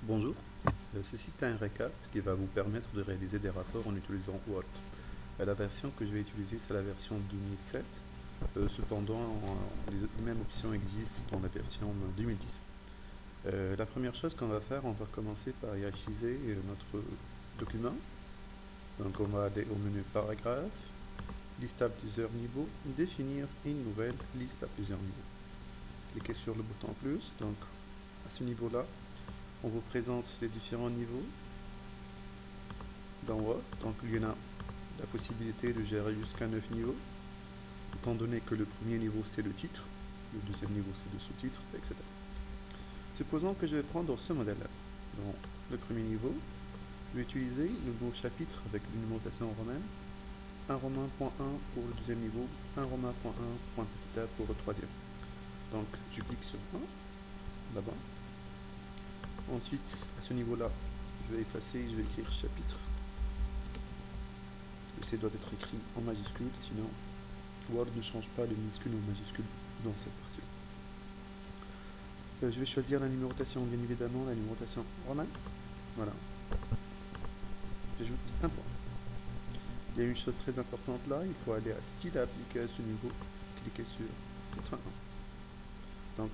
Bonjour, ceci est un récap qui va vous permettre de réaliser des rapports en utilisant Word. La version que je vais utiliser, c'est la version 2007. Cependant, les mêmes options existent dans la version 2010. La première chose qu'on va faire, on va commencer par hiérarchiser notre document. Donc on va aller au menu paragraphe, liste à plusieurs niveaux, définir une nouvelle liste à plusieurs niveaux. Cliquez sur le bouton plus, donc à ce niveau-là, on vous présente les différents niveaux dans Word. Donc il y en a la possibilité de gérer jusqu'à 9 niveaux, étant donné que le premier niveau c'est le titre, le deuxième niveau c'est le sous-titre, etc. Supposons que je vais prendre ce modèle-là. Dans le premier niveau, je vais utiliser le mot chapitre avec une numérotation romaine, un romain.1 pour le deuxième niveau, un romain.1.a pour le troisième. Donc je clique sur 1, là-bas. Ensuite, à ce niveau-là, je vais effacer, je vais écrire chapitre. Ceci doit être écrit en majuscule, sinon Word ne change pas de minuscule en majuscule dans cette partie. Je vais choisir la numérotation, bien évidemment, la numérotation romaine. Voilà. J'ajoute un point. Il y a une chose très importante là, il faut aller à style à appliquer à ce niveau, cliquez sur titre 1. Donc,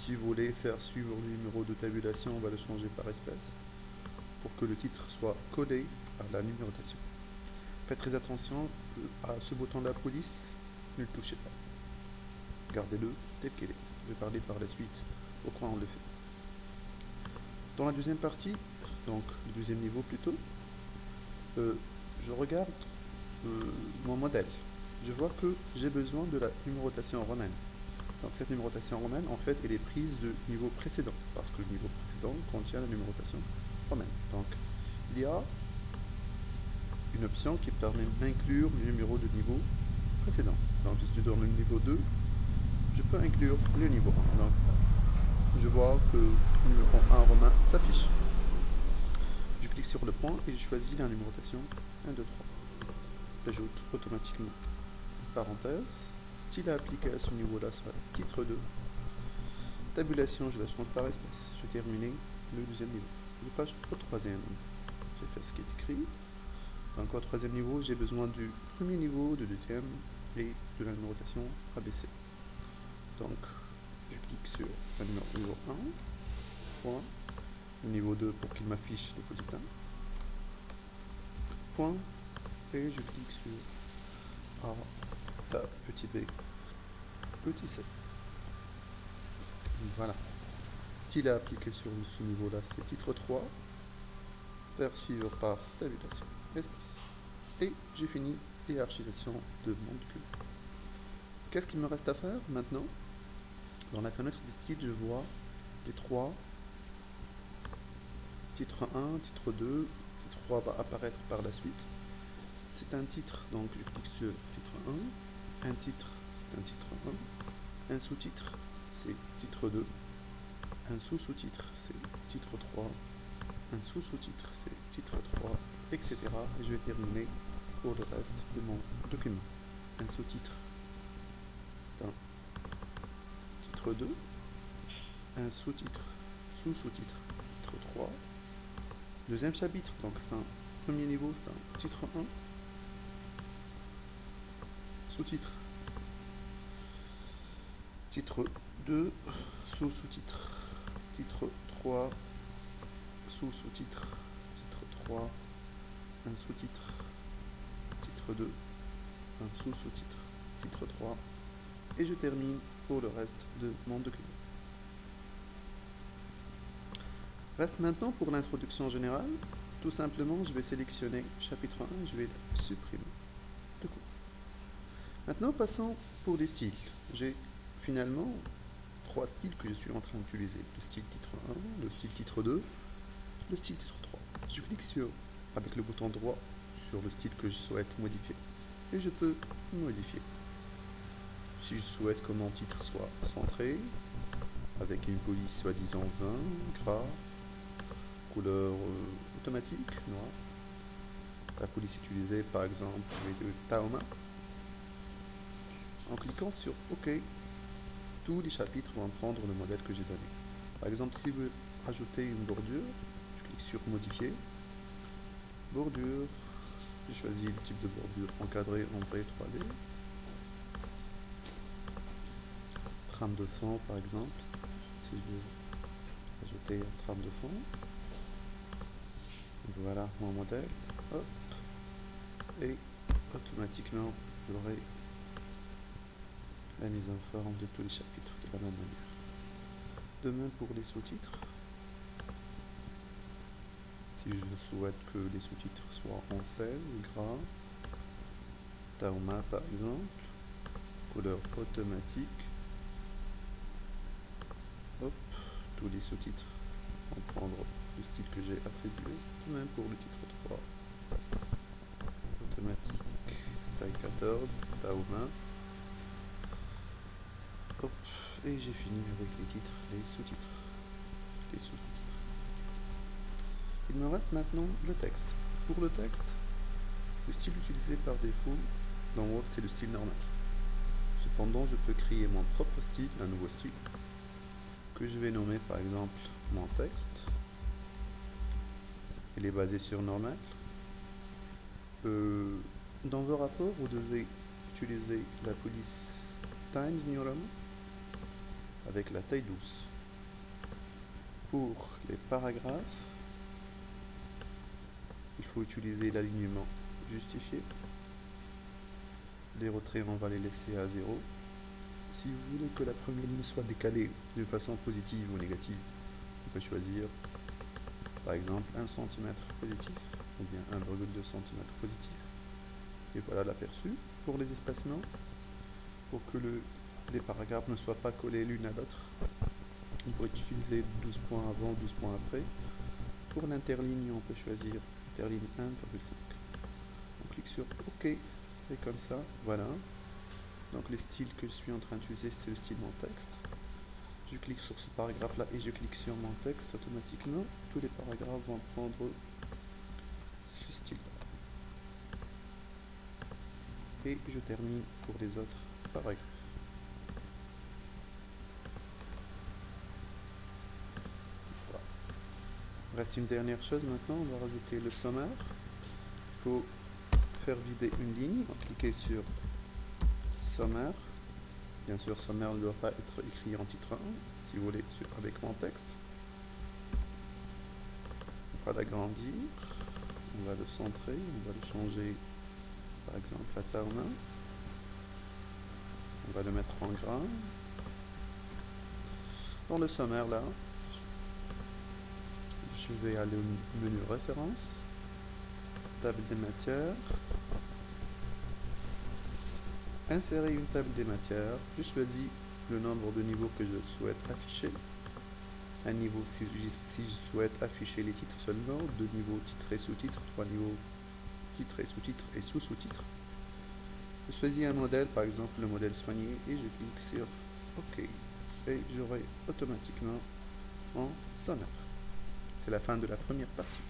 si vous voulez faire suivre le numéro de tabulation, on va le changer par espèce pour que le titre soit collé à la numérotation. Faites très attention à ce bouton de la police, ne le touchez pas. Gardez-le tel qu'il est. Je vais parler par la suite pourquoi on le fait. Dans la deuxième partie, donc le deuxième niveau plutôt, je regarde mon modèle. Je vois que j'ai besoin de la numérotation romaine. Donc cette numérotation romaine, en fait, elle est prise du niveau précédent, parce que le niveau précédent contient la numérotation romaine. Donc il y a une option qui permet d'inclure le numéro de niveau précédent. Donc si je suis dans le niveau 2, je peux inclure le niveau 1. Donc je vois que le numéro 1 romain s'affiche. Je clique sur le point et je choisis la numérotation 1, 2, 3. J'ajoute automatiquement une parenthèse. Style à appliquer à ce niveau-là sera titre 2. Tabulation, je la change par espèce. Je vais terminer le deuxième niveau. Je passe au troisième. Je vais faire ce qui est écrit. Donc au troisième niveau, j'ai besoin du premier niveau, du deuxième et de la numérotation ABC. Donc je clique sur le niveau 1, point, le niveau 2 pour qu'il m'affiche le petit 1, point, et je clique sur A, petit B, petit C. Voilà. Style à appliquer sur ce niveau-là, c'est titre 3, faire suivre par tabulation, espèce. Et j'ai fini l'hierarchisation de mon document. Qu'est-ce qu'il me reste à faire maintenant? Dans la fenêtre des styles, je vois les trois. Titre 1, titre 2, titre 3 va apparaître par la suite. C'est un titre, donc je clique sur titre 1. Un titre, c'est un titre 1. Un sous-titre, c'est titre 2. Un sous-sous-titre, c'est titre 3. Un sous-sous-titre, c'est titre 3, etc. Et je vais terminer pour le reste de mon document. Un sous-titre, c'est un titre 2. Un sous-titre, sous-sous-titre, titre 3. Deuxième chapitre, donc c'est un premier niveau, c'est un titre 1. Sous-titre, titre 2, sous-sous-titre, titre 3, sous-sous-titre, titre 3, un sous-titre, titre 2, un sous-sous-titre, titre 3, et je termine pour le reste de mon document. Reste maintenant pour l'introduction générale. Tout simplement, je vais sélectionner chapitre 1 et je vais le supprimer de coup. Maintenant, passons pour les styles. J'ai finalement trois styles que je suis en train d'utiliser. Le style titre 1, le style titre 2, le style titre 3. Je clique sur, avec le bouton droit, sur le style que je souhaite modifier. Et je peux modifier. Si je souhaite que mon titre soit centré, avec une police soi-disant 20, gras, couleur automatique, noir. La police utilisée par exemple avec Taoma. En cliquant sur OK, tous les chapitres vont prendre le modèle que j'ai donné. Par exemple, si vous ajouter une bordure. Je clique sur modifier, bordure, je choisis le type de bordure encadré en vrai 3D, trame de fond par exemple, si je veux ajouter une trame de fond. Voilà mon modèle, hop, et automatiquement j'aurai la mise en forme de tous les chapitres de la même manière. De même pour les sous-titres. Si je souhaite que les sous-titres soient en sel, gras, Tauma par exemple, couleur automatique, hop, tous les sous-titres vont prendre le style que j'ai attribué, même pour le titre 3, automatique, taille 14, Tauma, hop, et j'ai fini avec les titres, les sous-titres, les sous-titres. Il me reste maintenant le texte. Pour le texte, le style utilisé par défaut dans Word, c'est le style normal. Cependant, je peux créer mon propre style, un nouveau style, que je vais nommer par exemple mon texte. Il est basé sur normal. Dans vos rapports, vous devez utiliser la police Times New Roman avec la taille 12. Pour les paragraphes, il faut utiliser l'alignement justifié. Les retraits, on va les laisser à 0. Si vous voulez que la première ligne soit décalée de façon positive ou négative, on peut choisir par exemple 1 cm positif ou bien 1,2 cm positif. Et voilà l'aperçu. Pour les espacements, pour que les paragraphes ne soient pas collés l'une à l'autre, on peut utiliser 12 points avant, 12 points après. Pour l'interligne, on peut choisir interligne 1,5. On clique sur OK, et comme ça, voilà. Donc les styles que je suis en train d'utiliser, c'est le style mon texte. Je clique sur ce paragraphe là et je clique sur mon texte, automatiquement tous les paragraphes vont prendre ce style là. Et je termine pour les autres paragraphes. Voilà. Reste une dernière chose maintenant, on va rajouter le sommaire. Il faut faire vider une ligne, on cliquez sur sommaire. Bien sûr, sommaire ne doit pas être écrit en titre 1, si vous voulez, avec mon texte. On va l'agrandir, on va le centrer, on va le changer par exemple à Tauma. On va le mettre en gras. Dans le sommaire là, je vais aller au menu référence, table des matières, insérer une table des matières, je choisis le nombre de niveaux que je souhaite afficher. Un niveau si je souhaite afficher les titres seulement, 2 niveaux titres et sous-titres, 3 niveaux titres et sous-titres et sous-sous-titres. Je choisis un modèle, par exemple le modèle soigné, et je clique sur OK. Et j'aurai automatiquement en sommaire. C'est la fin de la première partie.